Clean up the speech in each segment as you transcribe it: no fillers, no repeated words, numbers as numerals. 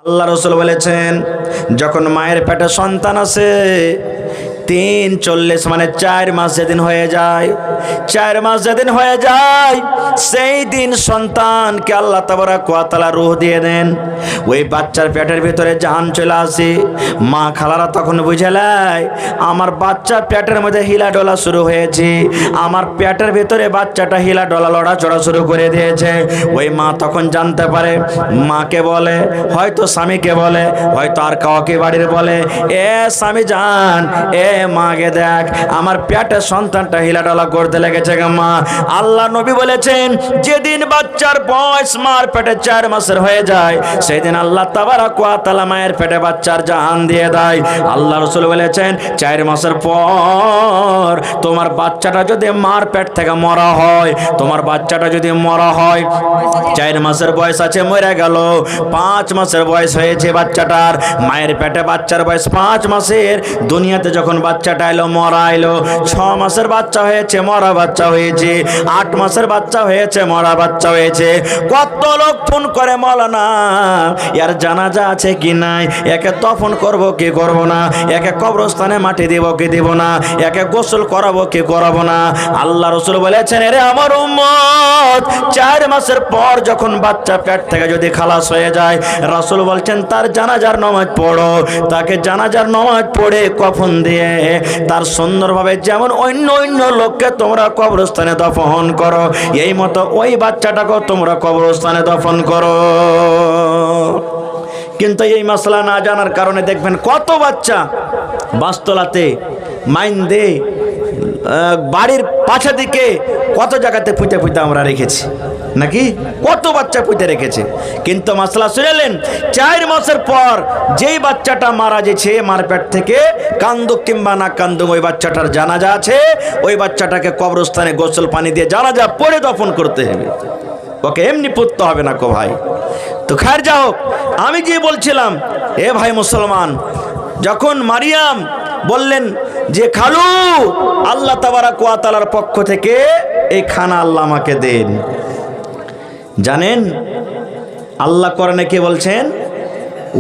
আল্লাহ রাসূল বলেছেন, যখন মায়ের পেটে সন্তান আছে 3:40 মানে 4 মাস যেদিন হয়ে যায়, 4 মাস যেদিন হয়ে যায় সেই দিন সন্তানকে আল্লাহ তাবারক ওয়া তাআলা রূহ দিয়ে দেন। ওই বাচ্চার পেটের ভিতরে জান চলে আসে। মা খালারা তখন বুঝালায় আমার বাচ্চার পেটের মধ্যে হিলা ডলা শুরু হয়েছে, আমার পেটের ভিতরে বাচ্চাটা হিলা ডলা লড়াচড়া শুরু করে দিয়েছে। ওই মা তখন জানতে পারে, মাকে বলে, হয়তো স্বামীকে বলে, হয়তো আর কাউকে বাড়ির বলে, এ স্বামী জান, এ মাকে দেখ আমার পেটের সন্তানটা হিলাডালা করতে লেগেছে গো মা। আল্লাহ নবী বলেছেন, যেদিন বাচ্চার বয়স মার পেটে 4 মাসের হয়ে যায় সেদিন আল্লাহ তাবারক ওয়া তাআলা মায়ের পেটে বাচ্চার জান দিয়ে দেয়। আল্লাহ রাসূল বলেছেন, 4 মাসের পর তোমার বাচ্চাটা যদি মার পেট থেকে মরা হয়, তোমার বাচ্চাটা যদি মরা হয়, 4 মাসের বয়স আছে মরে গেল, 5 মাসের বয়স হয়েছে বাচ্চাটার, মায়ের পেটে বাচ্চার বয়স 5 মাসের, দুনিয়াতে যখন বাচ্চাটা এলো মরা এলো, 6 মাসের বাচ্চা হয়েছে মরা বাচ্চা হয়েছে, 8 মাসের বাচ্চা হয়েছে মরা বাচ্চা হয়েছে। কত লোক ফোন করে, মাওলানা এর জানাজা আছে কি নাই, একে দফন করব কি করব না, একে কবরস্থানে মাটি দেব কি দেব না, একে গোসল করাবো কি করাবো না। আল্লাহ রাসূল বলেছেন, এরে আমার উম্মত, 4 মাসের পর যখন বাচ্চা পেট থেকে যদি খালাস হয়ে যায়, রাসূল বলছেন তার জানাজার নামাজ পড়ো, তাকে জানাজার নামাজ পড়ে কফন দিয়ে তার সুন্দরভাবে যেমন অন্য অন্য লোককে তোমরা কবরস্থানে দফন করো, এই মতো ওই বাচ্চাটাকেও তোমরা কবরস্থানে দফন করো। কিন্তু এই মাসলা না জানার কারণে দেখবেন কত বাচ্চা বাসতলাতে, মাইন্দে, বাড়ির পাশে দিকে কত জায়গাতে পুঁতে পুঁতে আমরা রেখেছি, নাকি কত বাচ্চা পুঁতে রেখেছে। কিন্তু মাসলা শুনলেন, 4 মাসের পর যেই বাচ্চাটা মারা গেছে মার পেট থেকে, কান্দুক কিংবা না কান্দুক, ওই বাচ্চাটার জানাজা আছে, ওই বাচ্চাটাকে কবরস্থানে গোসল পানি দিয়ে জানাজা পড়ে দফন করতে হবে, ওকে এমনি পুততে হবে না কো ভাই। তো খায়ের যা হোক, আমি যে বলছিলাম, এ ভাই মুসলমান, যখন মারিয়াম বললেন যে খালু আল্লাহ তাবারক ওয়া তাআলার পক্ষ থেকে এই খানা আল্লাহ আমাকে দেন, জানেন আল্লাহ কোরআনে কি বলছেন?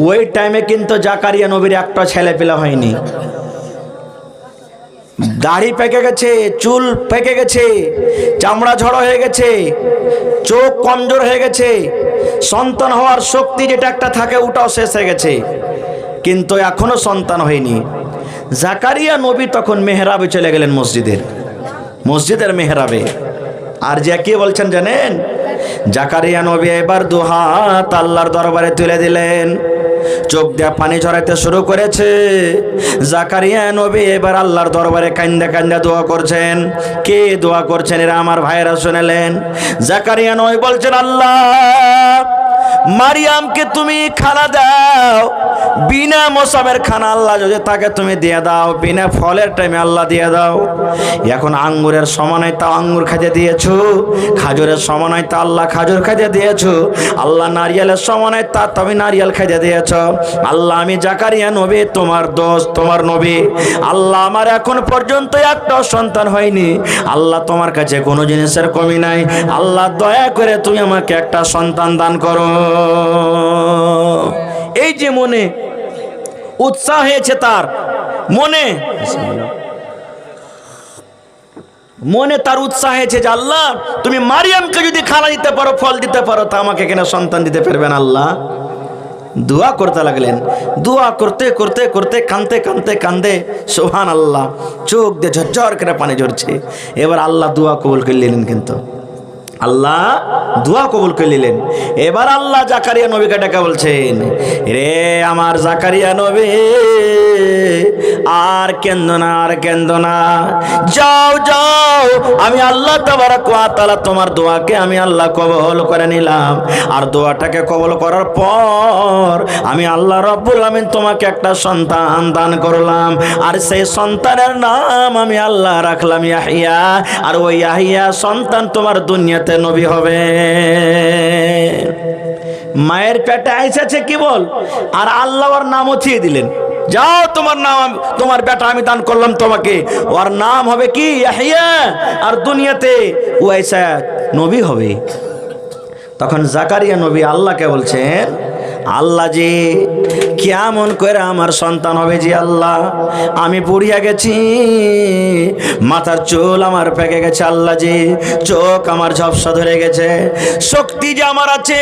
ওই টাইমে কিন্তু জাকারিয়া নবীর একটা ছেলে পেলে হয়নি, দাড়ি পেকে গেছে, চুল পেকে গেছে, চামড়া ঝড়ো হয়ে গেছে, চোখ কমজোর হয়ে গেছে, সন্তান হওয়ার শক্তি যেটা একটা থাকে ওটাও শেষ হয়ে গেছে, কিন্তু এখনো সন্তান হয়নি। জাকারিয়া নবী তখন মেহরাবে চলে গেলেন, মসজিদের মেহরাবে। আর যে কি বলছেন জানেন? জাকারিয়া নবী এবার দুহাত আল্লাহর দরবারে তুলে দিলেন, চোখ দিয়ে পানি ঝরাইতে শুরু করেছে। জাকারিয়া নবী এবার আল্লাহর দরবারে কান্দা কান্দা দোয়া করছেন। কে দোয়া করছেন? এরা আমার ভাইয়েরা শুনলেন। জাকারিয়া নবী বলছেন, আল্লাহ মারিয়ামকে তুমি খানা দাও, বিনা মৌসুমের খানা আল্লাহ যদি তাকে তুমি দিয়ে দাও, বিনা ফলের টাইমে আল্লাহ দিয়ে দাও। এখন আঙ্গুরের সমানে তা আঙ্গুর খাইতে দিয়েছো, খাজুরের সমানে তা আল্লাহ খাজুর খাইতে দিয়েছো, আল্লাহ নারিয়েলের সমানে তা তুমি নারিয়েল খাইতে দিয়েছো। আল্লাহ আমি জাকারিয়া নবী তোমার দোস্ত, তোমার নবী, আল্লাহ আমার এখন পর্যন্ত একটা সন্তান হয়নি, আল্লাহ তোমার কাছে কোনো জিনিসের কমি নাই, আল্লাহ দয়া করে তুমি আমাকে একটা সন্তান দান করো। এই যে মনে উৎসাহ হয়েছে, তার মনে তার উৎসাহ হয়েছে যে আল্লাহ তুমি মারিয়ামকে যদি খানা দিতে পারো, ফল দিতে পারো, তা আমাকে কেন সন্তান দিতে পারবেন আল্লাহ। দোয়া করতে লাগলেন। দোয়া করতে করতে করতে কাঁদতে কাঁদতে কাঁদে সুবহানাল্লাহ, চোখ দিয়ে ঝরঝর করে পানি ঝরছে। এবার আল্লাহ দোয়া কবুল করে নিলেন, কিন্তু আল্লাহ দোয়া কবুল করে নিলেন। এবার আল্লাহ জাকারিয়া নবীকে ডেকে বলছেন, রে আমার জাকারিয়া নবী, আর কেন্দো না, আর কেন্দো না, যাও যাও, আমি আল্লাহ তাবারক ওয়া তাআলা তোমার দোয়াকে আমি আল্লাহ কবুল করে নিলাম। আর দোয়াটাকে কবুল করার পর আমি আল্লাহ রব্বুল আমিন তোমাকে একটা সন্তান দান করলাম, আর সেই সন্তানের নাম আমি আল্লাহ রাখলাম ইয়াহিয়া। আর ওই ইয়াহিয়া সন্তান তোমার দুনিয়াতে নবী হবে। মায়ের পেটে আইসেছে কি বল, আর আল্লাহ ওর নাম উঠিয়ে দিলেন, যাও তোমার নাম, তোমার বেটা আমি দান করলাম তোমাকে, ওর নাম হবে কি? ইয়াহিয়া। আর দুনিয়াতে ও আইসা নবী হবে। তখন জাকারিয়া নবী আল্লাহকে বলছেন, আল্লাহ জি কেমন করে আমার সন্তান হবে জি আল্লাহ, আমি বুড়িয়া গেছি, মাথার চুল আমার পেকে গেছে আল্লাহ জি, চোখ আমার ঝপসা ধরে গেছে, শক্তি যে আমার আছে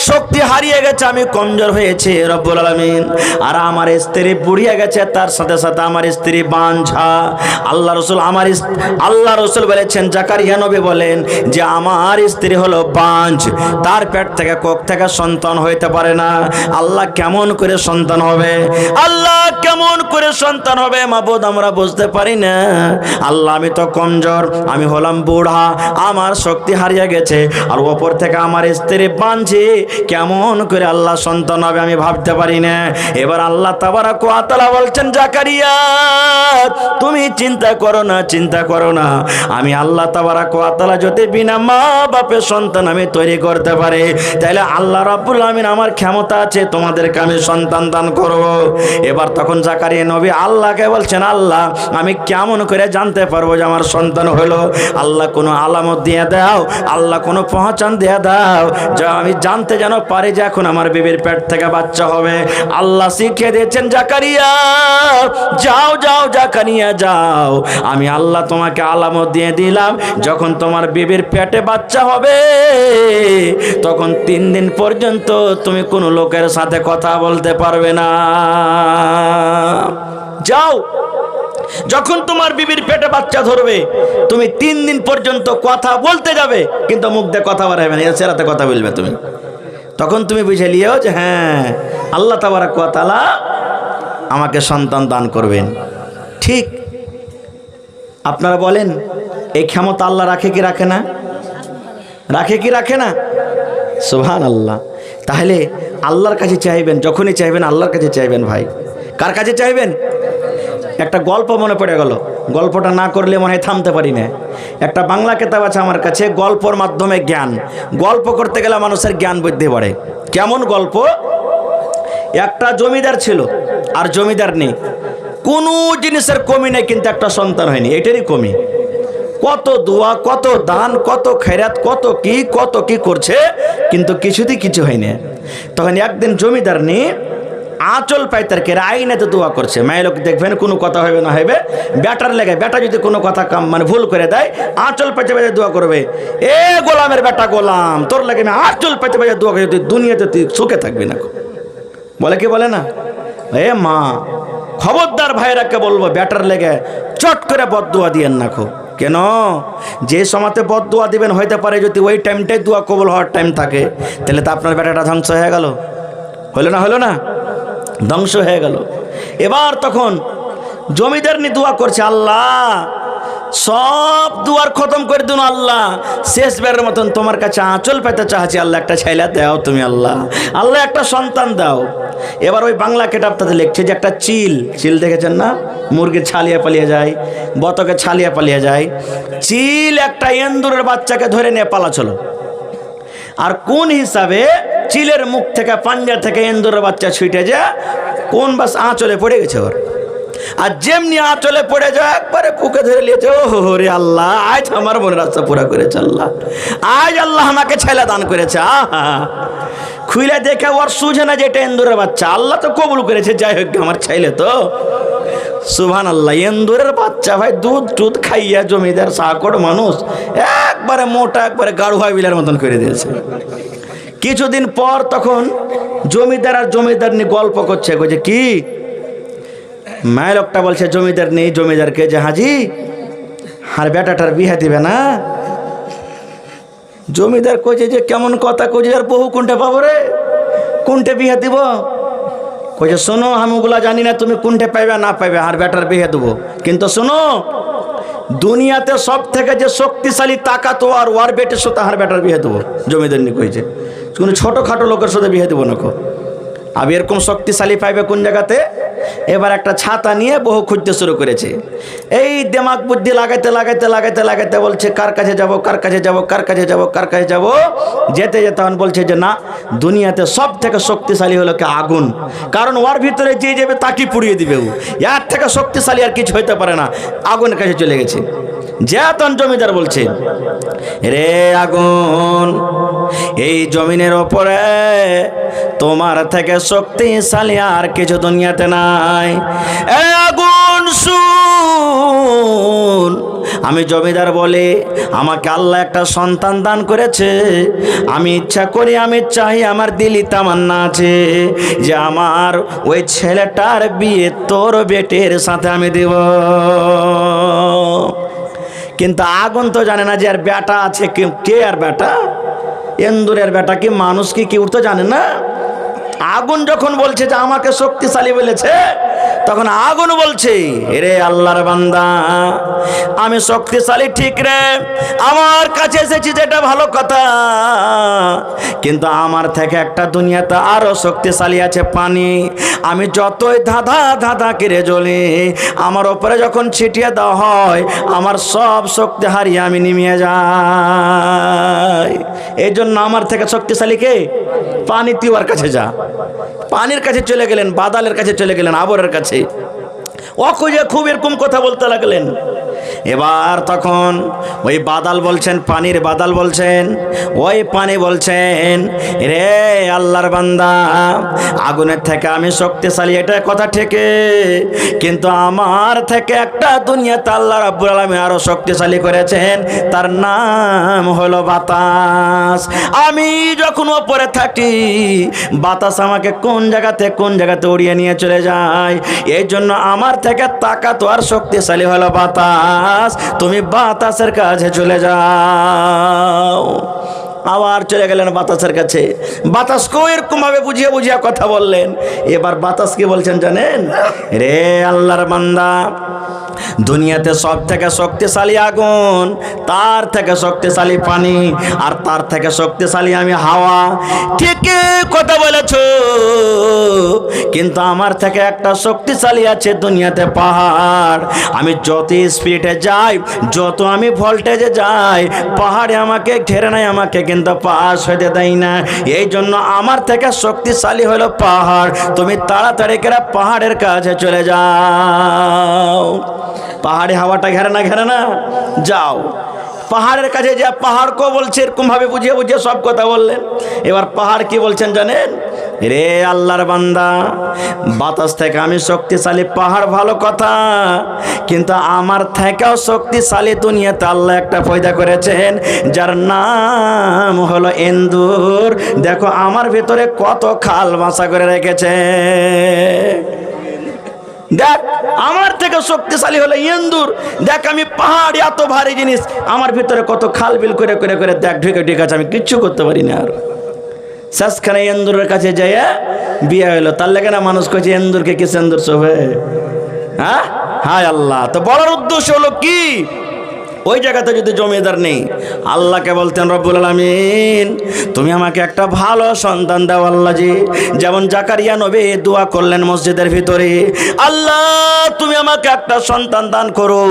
শক্তি হারিয়ে গেছে, আমি কমজোর হয়েছে রব্বুল আলামিন। আর আমার স্ত্রী বুড়িয়া গেছে, তার সাথে সাথে আমার স্ত্রী বাঞ্ঝা। আল্লাহ রসুল বলেছেন, জাকারিয়া নবী বলেন যে আমার স্ত্রী হলো বাঞ্ঝ, তার পেট থেকে কোখ থেকে সন্তান হইতে পারে না। আল্লাহ কেমন করে সন্তান হবে, আল্লাহ কেমন করে সন্তান হবে মাবুদ আমরা বুঝতে পারি না। আল্লাহ আমি তো কমজোর, আমি হলাম বুড়া, আমার শক্তি হারিয়ে গেছে, আর ওপর থেকে আমার স্ত্রী বাঞ্ঝে, কেমন করে আল্লাহ সন্তান হবে আমি ভাবতে পারি না। এবার আল্লাহ তাবারাক ওয়া তাআলা বলছেন, জাকারিয়া তুমি চিন্তা করো না, চিন্তা করো না, আমি আল্লাহ তাবারাক ওয়া তাআলা যদি বিনা মা বাপের সন্তান আমি তৈরি করতে পারি, তাহলে আল্লাহ রাব্বুল আলামিন আমার ক্ষমতা আছে তোমাদেরকে আমি সন্তান দান করব। এবার তখন জাকারিয়া নবী আল্লাহকে বলছেন, আল্লাহ আমি কেমন করে জানতে পারবো যে আমার সন্তান হলো? আল্লাহ কোনো আলামত দিয়ে দাও, আল্লাহ কোনো পহচান দিয়ে দাও, যা আমি জানতে যেন পারি যে এখন আমার বিবির পেট থেকে বাচ্চা হবে। আল্লাহ শিখিয়ে দিয়েছেন, জাকারিয়া যাও যাও জাকারিয়া যাও, আমি আল্লাহ তোমাকে আলামত দিয়ে দিলাম, যখন তোমার বিবির পেটে বাচ্চা হবে তখন 3 দিন পর্যন্ত তুমি কোনো লোকের সাথে কথা বলতে পারবে না। যাও, যখন তোমার বিবির পেটে বাচ্চা ধরবে তুমি 3 দিন পর্যন্ত কথা বলতে যাবে, কিন্তু মুখ দিয়ে কথা বাড়াবে না, এর সেরাতে কথা বলবে তুমি। তখন তুমি বুঝে লিও যে হ্যাঁ আল্লাহ তাবারাক ওয়া তাআলা আমাকে সন্তান দান করবেন। ঠিক আপনারা বলেন এই ক্ষমতা আল্লাহ রাখে কি রাখে না? রাখে কি রাখে না? সুবহানাল্লাহ। তাহলে আল্লাহর কাছে চাইবেন, যখনই চাইবেন আল্লাহর কাছে চাইবেন। ভাই কার কাছে চাইবেন? একটা গল্প মনে পড়ে গেল, গল্পটা না করলে মনে হয় থামতে পারি না। একটা বাংলা কিতাব আছে আমার কাছে, গল্পর মাধ্যমে জ্ঞান। গল্প করতে গেলে মানুষের জ্ঞান বুদ্ধি বাড়ে। কেমন গল্প? একটা জমিদার ছিল আর জমিদার নেই, কোনো জিনিসের কমি নেই, কিন্তু একটা সন্তান হয়নি, এটারই কমি। কত দোয়া, কত দান, কত খেরাত, কত কি করছে, কিন্তু কিছুতেই কিছু হয়নি। তখন একদিন জমিদার নেই আঁচল পাইতারকে আইনাতে দোয়া করছে। মায়ের লোক দেখবেন কোনো কথা হবে না হবে, ব্যাটার লেগে, ব্যাটা যদি কোনো কথা কাম মানে ভুল করে দেয় আঁচল পাইতে পাইতে দোয়া করবে, এ গোলামের বেটা গোলাম তোর লাগে আমি আঁচল পাইতে পাইতে দোয়া করি, তুই দুনিয়াতে তুই সুখে থাকবি না। বলে কি বলে না? এ মা খবরদার ভাইরাকে বলবো ব্যাটার লেগে চট করে বদদোয়া দিয়েন না। কেন? যে সময়তে বদদোয়া দিবেন হইতে পারে যদি ওই টাইমটাই দোয়া কবুল হওয়ার টাইম থাকে, তাহলে তো আপনার বেটাটা ধ্বংস হয়ে গেল। হলো না? ধ্বংস হয়ে গেল। এবার তখন জমিদার নি দোয়া করছে, আল্লাহ সব দুয়ার খতম করে দিন আল্লাহ, শেষবারের মতন তোমার কাছে আঁচল পেতে চাচ্ছি আল্লাহ, একটা ছেলে দাও তুমি আল্লাহ, আল্লাহ একটা সন্তান দাও। এবার ওই বাংলা কেতাবটাতে লিখছে যে একটা চিল দেখেছেন না, মুরগি ছালিয়ে পালিয়ে যায়, বতকে ছালিয়ে পালিয়ে যায়, চিল একটা এন্দুরের বাচ্চাকে ধরে নিয়ে পালাচ্ছিল। আর কোন হিসাবে চিলের মুখ থেকে পাঞ্জা থেকে এন্দুরের বাচ্চা ছুটে যায়, কোন বাস আঁচলে পড়ে গেছে ওর। আর যেমনি আঁচলে পড়ে যায় একবারে বুকে ধরে নিয়েছে, ও রে আল্লাহ আজ আমার মনের রাস্তা পুরা করেছে আল্লাহ, আজ আল্লাহ আমাকে ছেলে দান করেছে। আহা খুইলে দেখে ওর সুঝে না যে এটা এন্দুরের বাচ্চা, আল্লাহ তো কবুল করেছে, যাই হোক আমার ছেলে তো। সুবহানাল্লাহ। এন্দুরের বাচ্চা ভাই দুধ খাইয়া জমিদার সাকড় মানুষ একবারে মোটা, একবারে গাড়ুয়া বিলার মতন করে দিয়েছে। কিছুদিন পর তখন জমিদার আর জমিদার নিয়ে গল্প করছে, কইছে কি মায়ের লোকটা বলছে জমিদার নেই জমিদারকে যে হাজি আর বেটাটার বিয়ে দিবে না। জমিদার কইছে যে কেমন কথা কইছে, আর বহু কোনটা পাবো রে, কোনটা বিয়ে দিব? কইছে শোনো আমি ওগুলা জানি না, তুমি কোনটা পাইবে না পাইবে, আর বেটার বিয়ে দেবো, কিন্তু শোনো দুনিয়াতে সব থেকে যে শক্তিশালী তাকাত আর ওয়ার বেটের সাথে আর বেটার বিয়ে দেবো। জমিদার নি কইছে কোনো ছোটোখাটো লোকের সাথে বিয়ে দেবো না। আমি এরকম শক্তিশালী পাইবে কোন জায়গাতে? এবার একটা ছাতা নিয়ে বহু খুঁজতে শুরু করেছে। এই দিমাগ বুদ্ধি লাগাইতে বলছে কার কাছে যাব, কার কাছে যাব, কার কাছে যাব, কার কাছে যাব। যেতে তখন বলছে যে না, দুনিয়াতে সব থেকে শক্তিশালী হলো কি আগুন, কারণ ওর ভিতরে যে যাবে তাকে পুড়িয়ে দিবে, ও এর থেকে শক্তিশালী আর কিছু হইতে পারে না। আগুনের কাছে চলে গেছে। যেতন জমিদার বলছে, রে আগুন, এই জমিনের ওপরে তোমার থেকে শক্তিশালী আর কিছু দুনিয়াতে নাই। এ আগুন শুন, আমি জমিদার বলে আমাকে আল্লাহ একটা সন্তান দান করেছে। আমি ইচ্ছা করি, আমি চাই, আমার দিলি তামান্না আছে যে আমার ওই ছেলেটার বিয়ে তোর বেটের সাথে আমি দেব। কিন্তু আগুন তো জানে না যে আর বেটা আছে। কে আর বেটা? এন্দুরের বেটা কি মানুষ কি কেউ তো জানে না। আগুন যখন বলছে যে আমাকে শক্তিশালী বলেছে, তখন আগুন বলছে, রে আল্লাহর বান্দা, আমি শক্তিশালী ঠিক রে, আমার কাছে এসেছি যেটা ভালো কথা, কিন্তু আমার থেকে একটা দুনিয়াতে আরো শক্তিশালী আছে, পানি। আমি যতই ধাঁধা ধাঁধা করে জ্বলি, আমার ওপরে যখন ছিটিয়ে দেওয়া হয়, আমার সব শক্তি হারিয়ে আমি নিমিয়ে যাই। এই জন্য আমার থেকে শক্তিশালী কে? পানি। তুই ওর কাছে যা। পানির কাছে চলে গেলেন, বাদালের কাছে চলে গেলেন, আবরের কাছে। অকুজে খুব এরকম কথা বলতে লাগলেন। এবার তখন ওই বাদাল বলছেন, পানির বাদাল বলছেন, ওই পানি বলছেন, রে আল্লাহর বান্দা, আগুনের থেকে আমি শক্তিশালী, এটা কথা ঠিক, কিন্তু আমার থেকে একটা দুনিয়াতে আল্লাহ রাব্বুল আলামিন আরো শক্তিশালী করেছেন, তার নাম হলো বাতাস। আমি যখন ওপরে থাকি, বাতাস আমাকে কোন জায়গাতে উড়িয়ে নিয়ে চলে যায়। এই জন্য আমার থেকে তাকাত আর শক্তিশালী হলো বাতাস। তুমি বাতাসের কাছে চলে যাও। আবার চলে গেলেন বাতাসের কাছে। বাতাসকেও এরকম ভাবে বুঝিয়ে বুঝিয়ে কথা বললেন। এবার বাতাস কি বলছেন জানেন? রে আল্লাহর বান্দা, দুনিয়াতে সব থেকে শক্তিশালী আগুন, তার থেকে শক্তিশালী পানি, আর তার থেকে শক্তিশালী আমি হাওয়া। ঠিকই কথা বলেছ, কিন্তু আমার থেকে একটা শক্তিশালী আছে দুনিয়াতে পাহাড়। আমি যত স্পিডে যাই, যত আমি ভোল্টেজে যাই, পাহাড়ে আমাকে ঘেরে নেয়, আমাকে কিন্তু পাশ হতে দেয় না। এই জন্য আমার থেকে শক্তিশালী হলো পাহাড়। তুমি তাড়াতাড়ি করে পাহাড়ের কাছে চলে যাও। পাহাড়ে হাওয়াটা ঘেরে না, যাও পাহাড়ের কাছে যা। পাহাড়কেও বলছে এরকম ভাবে বুঝিয়ে বুঝিয়ে সব কথা বললেন। এবার পাহাড় কি বলছেন জানেন? রে আল্লাহর বান্দা, বাতাস থেকে আমি শক্তিশালী, পাহাড় ভালো কথা, কিন্তু আমার থেকেও শক্তিশালী দুনিয়াতে আল্লাহ একটা পয়দা করেছেন, যার নাম হলো এন্দুর। দেখো আমার ভিতরে কত খাল বাসা করে রেখেছে। দেখ আমার থেকে শক্তিশালী হলো ইন্দুর। দেখ আমি পাহাড়, এত ভারী জিনিস, আমার ভিতরে কত খাল বিল করে করে করে দেখ, ঢুকে আছে, আমি কিচ্ছু করতে পারি না। আর শেষখানে ইন্দুরের কাছে যাইয়া বিয়ে হইলো। তার লেগে না মানুষ কইছে ইন্দুরকে কি সেন্দুর শোভে। হ্যাঁ, হায় আল্লাহ। তো বলার উদ্দেশ্য হলো কি, ওই জায়গাতে যদি জমিদার নেই, আল্লাহকে বলতেন, রব্বুল আলামিন তুমি আমাকে একটা ভালো সন্তান দাও আল্লাহ। জি, যেমন জাকারিয়া নবী দোয়া করলেন মসজিদের ভিতরে, আল্লাহ তুমি আমাকে একটা সন্তান দান করো।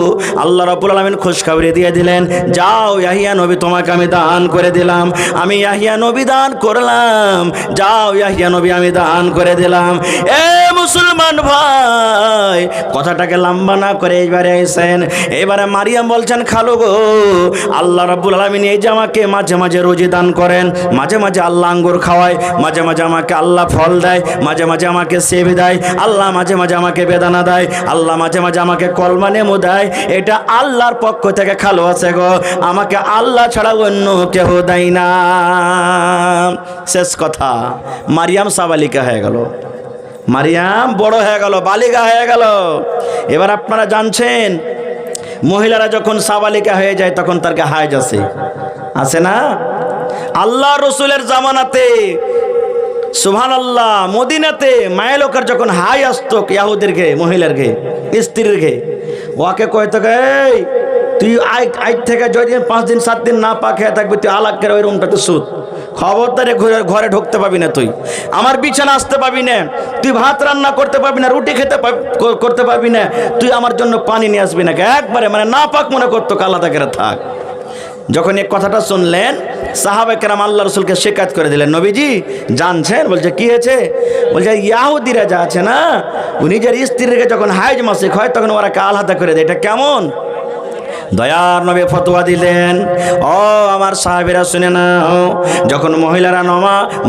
আল্লাহ রব্বুল আলামিন খুশখবরি দিয়ে দিলেন, যাও ইয়াহিয়া নবী তোমাকে আমি দান করে দিলাম। আমি ইয়াহিয়া নবী দান করলাম, যাও ইয়াহিয়া নবী আমি দান করে দিলাম। এ মুসলমান ভাই, কথাটাকে লম্বা না করে এইবারে আইছেন। এবারে মারিয়াম বলছেন, খালু গো, আল্লাহ রাব্বুল আলামিন এই যে আমাকে মাঝে মাঝে রোজি দান করেন, মাঝে মাঝে আল্লাহ আঙ্গুর খাওয়ায়, মাঝে মাঝে আমাকে আল্লাহ ফল দেয়, মাঝে মাঝে আমাকে সেব দেয়, আল্লাহ মাঝে মাঝে আমাকে বেদানা দেয়, আল্লাহ মাঝে মাঝে আমাকে কলমা নেমু দেয়। এটা আল্লাহর পক্ষ থেকে খালু আছে গো, আমাকে আল্লাহ ছাড়া অন্য কেউ দেয় না। শেষ কথা, মারিয়াম সাবালিকা হয়ে গেল, মারিয়াম বড় হয়ে গেল, বালিকা হয়ে গেল। এবার আপনারা জানছেন, মহিলারা যখন সাবালিকা হয়ে যায় তখন তারকে হায়েজ আছে না? আল্লাহ রসুলের জামানাতে, সুবহানাল্লাহ, মদিনাতে মায়ের লোকের যখন হাই আসতো ইয়াহুদেরকে, মহিলারকে, স্ত্রীরকে, ওকে কইতো, এই তুই আজ থেকে যদি 5 দিন 7 দিন না পা খেয়ে থাকবি, তুই আলাগ করে ওই রুমটাতে সুত, খবরদারে ঘরে ঢুকতে পাবি না, তুই আমার বিছানা আসতে পাবি না, তুই ভাত রান্না করতে পারবি না, রুটি করতে পারবি না, তুই আমার জন্য পানি নিয়ে আসবি না। একবারে মানে না পাক মনে করতো, আলাদা করে থাক। যখন এই কথাটা শুনলেন, সাহাবা কেরাম আল্লাহ রসুলকে শিকায়ত করে দিলেন, নবীজি জানছেন? বলছে কি হয়েছে? বলছে ইয়াহুদিরা যা আছে না, নিজের স্ত্রীকে যখন হাইজ মাসিক হয় তখন ওরা আলাদা করে দেয়। এটা কেমন? দয়ার নবী ফতোয়া দিলেন, ও আমার সাহাবীরা শুনে নাও, যখন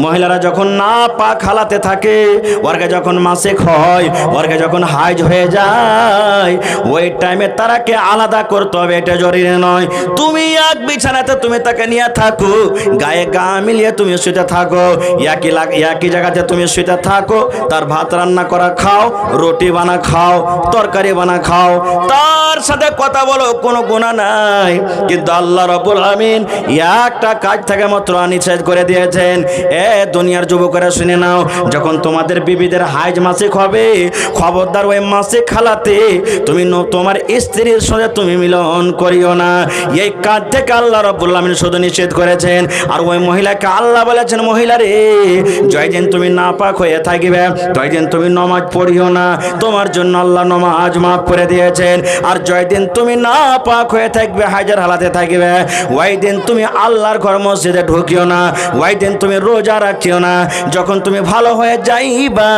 মহিলারা যখন না পাক হালাতে থাকে, ওরকে যখন মাসিক হয়, ওরকে যখন হাইজ হয়ে যায়, ওই টাইমে তারাকে আলাদা করতে হবে, এটা জরুরি নয়। তুমি এক বিছানাতে তুমি তাকে নিয়ে থাকো, গায়ে গা মিলিয়ে তুমি শুতে থাকো, একই জায়গাতে তুমি শুতে থাকো, তার ভাত রান্না করা খাও, রুটি বানা খাও, তরকারি বানা খাও, তার সাথে কথা বলো, কোনো গুনাহ নাই। কিন্তু আল্লাহ রাব্বুল আমিন একটা কাজ থেকে মাত্র নিষেধ করে দিয়েছেন। এ দুনিয়ার যুবকেরা শুনে নাও, যখন তোমাদের বিবিদের হাইজ মাসিক হবে, খবরদার ওই মাসিক খালাতে তুমি তোমার স্ত্রীর সাথে তুমি মিলন করিও না। এই কাজ থেকে আল্লাহ রাব্বুল আমিন শুধু নিষেধ করেছেন। আর ওই মহিলাকে আল্লাহ বলেছেন, মহিলা রে, জয়দিন তুমি নাপাক হয়ে থাকিবে, জয়দিন তুমি নামাজ পড়িও না, তোমার জন্য আল্লাহ নামাজ মাফ করে দিয়েছেন। আর জয়দিন তুমি নাপাক হয়ে থাকবে, হাজার হালাতে থাকিবে, ওই দিন তুমি আল্লাহর ঘর মসজিদে ঢুকিও না, ওই দিন তুমি রোজা রাখিও না। যখন তুমি ভালো হয়ে যাইবা,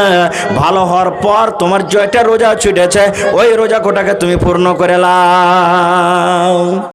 ভালো হওয়ার পর তোমার যেটা রোজা ছুটেছে, ওই রোজা কোটাকে তুমি পূর্ণ করে লাও।